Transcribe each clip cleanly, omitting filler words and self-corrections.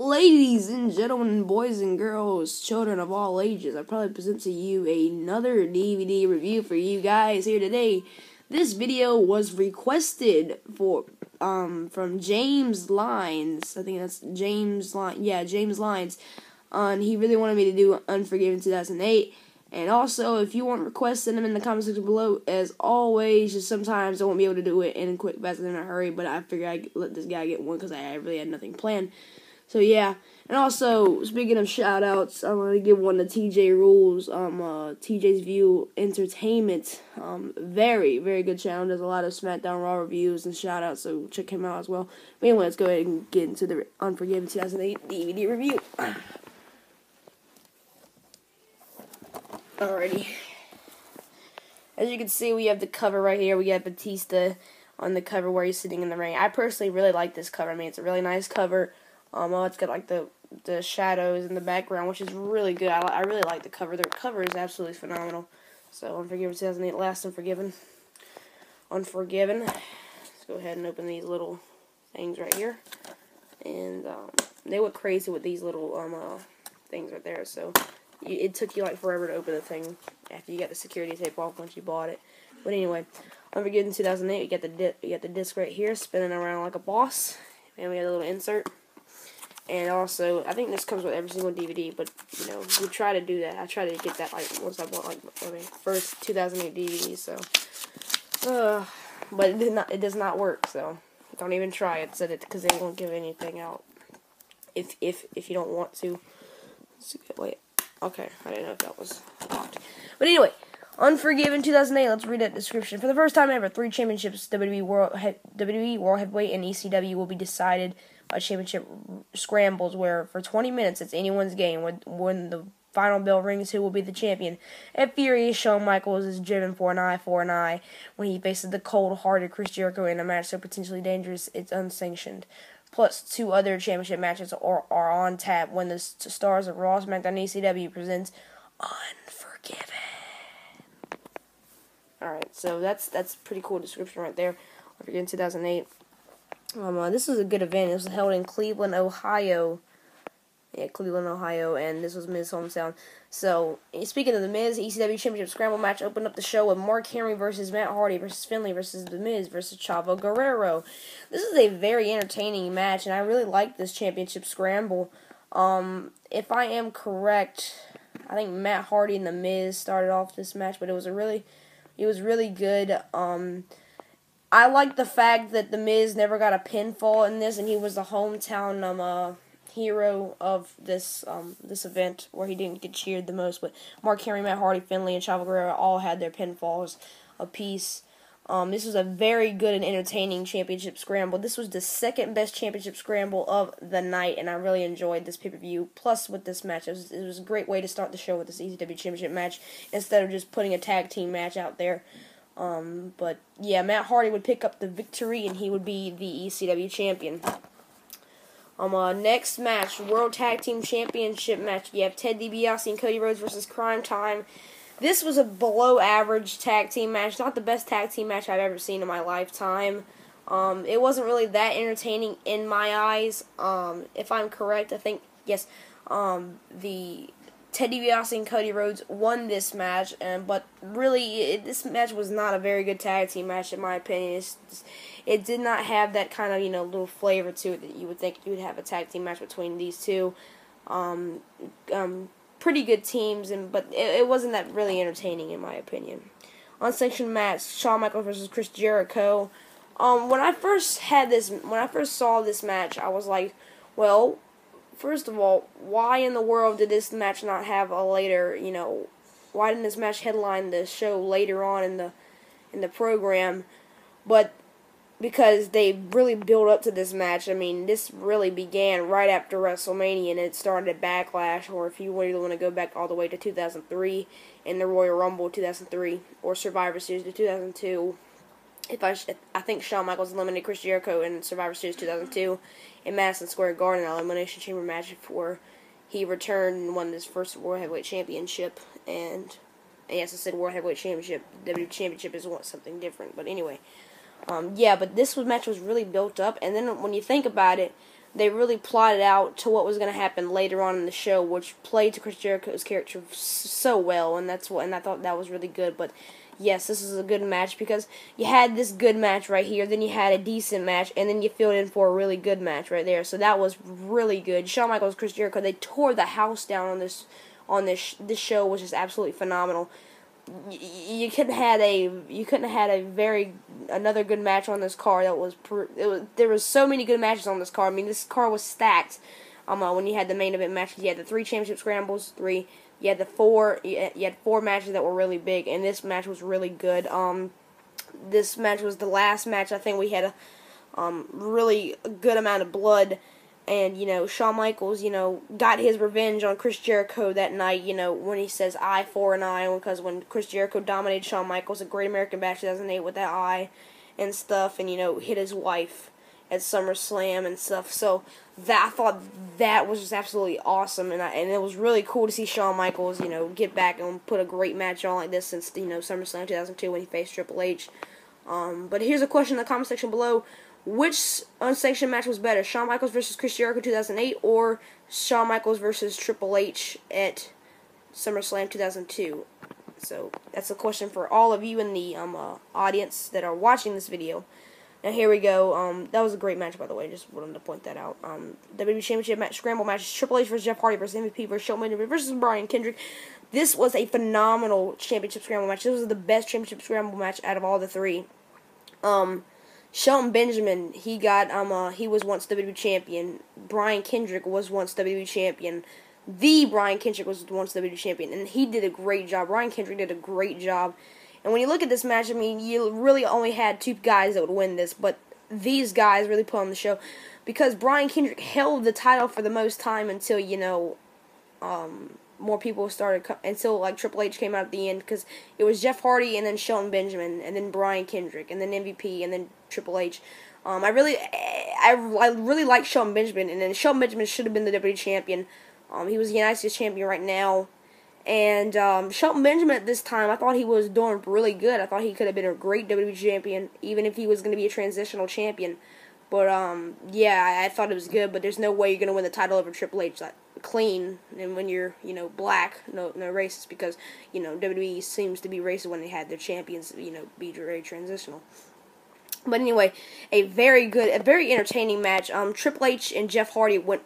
Ladies and gentlemen, boys and girls, children of all ages, I probably present to you another DVD review for you guys here today. This video was requested from James Lines. I think that's James Lines. Yeah, James Lines. And he really wanted me to do Unforgiven 2008. And also, if you want requests, send them in the comment section below. As always, just sometimes I won't be able to do it in a quick, fast, and in a hurry. But I figured I'd let this guy get one because I really had nothing planned. So yeah, and also, speaking of shout-outs, I'm going to give one to TJ Rules, TJ's View Entertainment. Very, very good channel. Does a lot of SmackDown Raw reviews and shout-outs, so check him out as well. But anyway, let's go ahead and get into the Unforgiven 2008 DVD review. Alrighty. As you can see, we have the cover right here. We got Batista on the cover where he's sitting in the ring. I personally really like this cover. I mean, it's a really nice cover. It's got like the shadows in the background, which is really good. I really like the cover. The cover is absolutely phenomenal. So, Unforgiven 2008, last Unforgiven. Unforgiven. Let's go ahead and open these little things right here. And they went crazy with these little things right there. So, it took you like forever to open the thing after you got the security tape off once you bought it. But anyway, Unforgiven 2008. You got the disc right here spinning around like a boss. And we got a little insert. And also, I think this comes with every single DVD, but, you know, we try to do that. I try to get that, like, once I bought, like, first 2008 DVD, so. But it does not work, so don't even try it, because they won't give anything out if you don't want to. Wait, okay, I didn't know if that was locked. But anyway, Unforgiven 2008, let's read that description. For the first time ever, 3 championships, WWE World Heavyweight and ECW, will be decided by championship scrambles, where for 20 minutes it's anyone's game. When the final bell rings, who will be the champion? At Furious, Shawn Michaels is driven for an eye when he faces the cold-hearted Chris Jericho in a match so potentially dangerous it's unsanctioned. Plus, 2 other championship matches are on tap when the stars of Raw, SmackDown, and ECW presents Unforgiven. Alright, so that's a pretty cool description right there. Unforgiven 2008. This was a good event. It was held in Cleveland, Ohio. Yeah, Cleveland, Ohio, and this was Miz's hometown. So, speaking of the Miz, ECW Championship Scramble match opened up the show with Mark Henry versus Matt Hardy versus Finlay versus the Miz versus Chavo Guerrero. This is a very entertaining match, and I really like this Championship Scramble. If I am correct, I think Matt Hardy and the Miz started off this match, but it was really good. I like the fact that the Miz never got a pinfall in this, and he was the hometown hero of this event where he didn't get cheered the most. But Mark Henry, Matt Hardy, Finlay, and Chavo Guerrero all had their pinfalls apiece. This was a very good and entertaining championship scramble. This was the second best championship scramble of the night, and I really enjoyed this pay-per-view. Plus, with this match, it was a great way to start the show with this ECW Championship match instead of just putting a tag team match out there. But yeah, Matt Hardy would pick up the victory, and he would be the ECW champion. Next match, World Tag Team Championship match. You have Ted DiBiase and Cody Rhodes versus Cryme, Tyme. This was a below-average tag team match. Not the best tag team match I've ever seen in my lifetime. It wasn't really that entertaining in my eyes. If I'm correct, I think, yes, the Ted DiBiase and Cody Rhodes won this match, but really, this match was not a very good tag team match in my opinion. It did not have that kind of, little flavor to it that you would think you would have a tag team match between these two. Pretty good teams, but it wasn't that really entertaining in my opinion. Unsanctioned match, Shawn Michaels versus Chris Jericho. When I first saw this match, I was like, well, first of all, why in the world did this match not have a later, why didn't this match headline the show later on in the program? But because they really built up to this match. I mean, this really began right after WrestleMania, and it started at Backlash, or if you really want to go back all the way to 2003, in the Royal Rumble 2003, or Survivor Series to 2002. I think Shawn Michaels eliminated Chris Jericho in Survivor Series 2002 in Madison Square Garden, an Elimination Chamber match before he returned and won his first World Heavyweight Championship. And yes, I said World Heavyweight Championship. WWE Championship is something different, but anyway. Yeah, but this match was really built up, and then when you think about it, they really plotted out to what was going to happen later on in the show, which played to Chris Jericho's character so well, and I thought that was really good. But yes, this is a good match because you had this good match right here, then you had a decent match, and then you filled in for a really good match right there. So that was really good. Shawn Michaels, Chris Jericho, they tore the house down on this show, which is absolutely phenomenal. You couldn't have had another good match on this card. There was so many good matches on this card. I mean, this card was stacked. When you had the main event matches, you had the 3 championship scrambles, you had four matches that were really big, and this match was really good. This match was the last match. I think we had a really good amount of blood. And, Shawn Michaels, got his revenge on Chris Jericho that night, when he says I for an eye, because when Chris Jericho dominated Shawn Michaels at Great American Bash 2008 with that eye and stuff, and, hit his wife at SummerSlam and stuff. So, I thought that was just absolutely awesome, and it was really cool to see Shawn Michaels, get back and put a great match on like this since, SummerSlam 2002 when he faced Triple H. But here's a question in the comment section below. Which unsanctioned match was better, Shawn Michaels versus Chris Jericho 2008 or Shawn Michaels versus Triple H at SummerSlam 2002? So that's a question for all of you in the audience that are watching this video. Now here we go. That was a great match, by the way. Just wanted to point that out. WWE Championship match, Scramble match, Triple H versus Jeff Hardy versus MVP versus Shelton versus Brian Kendrick. This was a phenomenal championship scramble match. This was the best championship scramble match out of all the 3. Shelton Benjamin, he was once WWE champion. Brian Kendrick was once WWE champion. The Brian Kendrick was once WWE champion, and he did a great job. Brian Kendrick did a great job. And when you look at this match, I mean, you really only had 2 guys that would win this, but these guys really put on the show because Brian Kendrick held the title for the most time until, more people started until like Triple H came out at the end, because it was Jeff Hardy and then Shelton Benjamin and then Brian Kendrick and then MVP and then Triple H. I really like Shelton Benjamin, and then Shelton Benjamin should have been the WWE champion. He was the United States champion right now, and Shelton Benjamin at this time, I thought he was doing really good. I thought he could have been a great WWE champion, even if he was going to be a transitional champion. But yeah, I thought it was good. But there's no way you're going to win the title over Triple H clean, and when you're black, no racist, because WWE seems to be racist when they had their champions be very transitional. But anyway, a very entertaining match. Triple H and Jeff Hardy went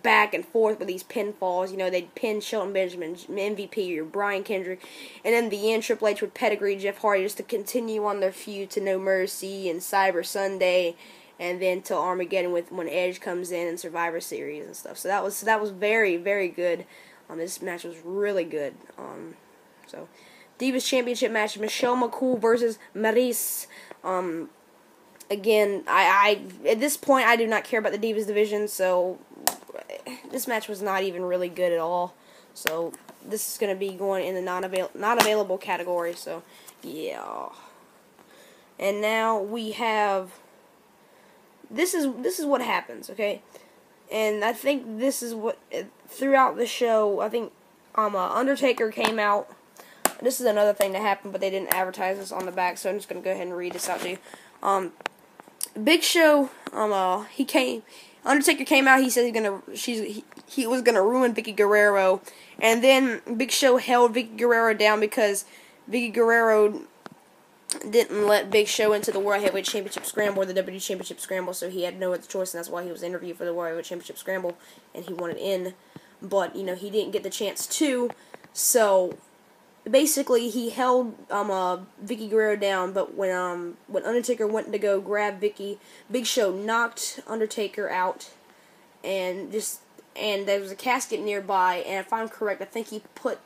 back and forth with these pinfalls. They'd pin Shelton Benjamin, MVP, or Brian Kendrick, and then in the end, Triple H would pedigree Jeff Hardy just to continue on their feud to No Mercy and Cyber Sunday, and then till Armageddon when Edge comes in and Survivor Series and stuff. So that was very, very good. This match was really good. So Divas Championship match: Michele McCool versus Maryse. Again, I at this point I do not care about the Divas division, so this match was not even really good at all. So this is going to be going in the not available category. So yeah. And now we have. This is what happens, okay? And I think this is what throughout the show. I think Undertaker came out. This is another thing that happened, but they didn't advertise this on the back, so I'm just gonna go ahead and read this out to you. Big Show, Undertaker came out. He said he was gonna ruin Vicky Guerrero, and then Big Show held Vicky Guerrero down because Vicky Guerrero didn't let Big Show into the World Heavyweight Championship Scramble or the WWE Championship Scramble, so he had no other choice, and that's why he was interviewed for the World Heavyweight Championship Scramble, and he wanted in, but he didn't get the chance to. So basically, he held Vicky Guerrero down, but when Undertaker went to go grab Vicky, Big Show knocked Undertaker out, and there was a casket nearby, and if I'm correct, I think he put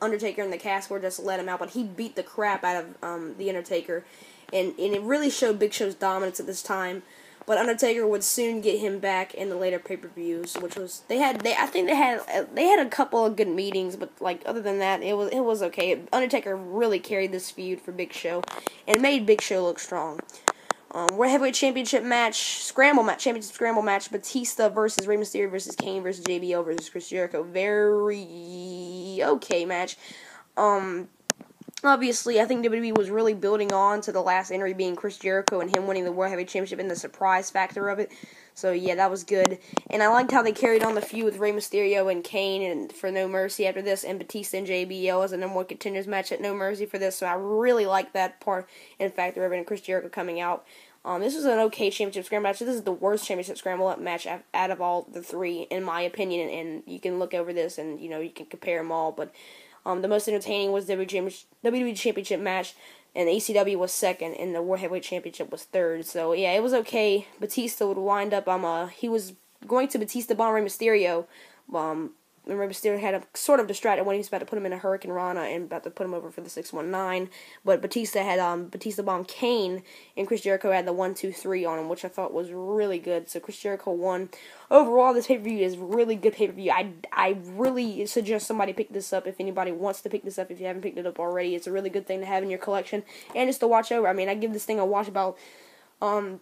Undertaker in the casket or just let him out, but he beat the crap out of the Undertaker, and it really showed Big Show's dominance at this time. But Undertaker would soon get him back in the later pay-per-views, which was they had a couple of good meetings, but like other than that, it was okay. Undertaker really carried this feud for Big Show and made Big Show look strong. World Heavyweight Championship match, Championship Scramble match, Batista versus Rey Mysterio versus Kane versus JBL versus Chris Jericho. Very okay match. Obviously, I think WWE was really building on to the last entry being Chris Jericho and him winning the World Heavyweight Championship and the surprise factor of it. So, yeah, that was good. And I liked how they carried on the feud with Rey Mysterio and Kane and for No Mercy after this, and Batista and JBL as a number one contenders match at No Mercy for this. So I really like that part and factor of it, and Chris Jericho coming out. This was an okay championship scramble match. This is the worst championship scramble up match out of all the three, in my opinion. And you can look over this and, you can compare them all. But the most entertaining was the WWE Championship match, and the ECW was second, and the World Heavyweight Championship was third. So, yeah, it was okay. Batista would wind up, he was going to Batista bomb Rey Mysterio. Rey Mysterio had a sort of distracted when he was about to put him in a Hurricane Rana and about to put him over for the 619. But Batista had Batista bomb Kane, and Chris Jericho had the 1-2-3 on him, which I thought was really good. So Chris Jericho won. Overall, this pay-per-view is really good pay-per-view. I really suggest somebody pick this up if anybody wants to pick this up. If you haven't picked it up already, it's a really good thing to have in your collection and just to watch over. I mean, I give this thing a watch about some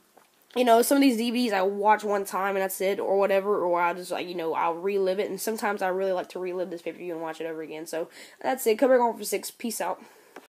of these DVDs I watch one time and that's it, or whatever, or I'll just, I'll relive it, and sometimes I really like to relive this pay-per-view and watch it over again. So, that's it. Cover going for 6. Peace out.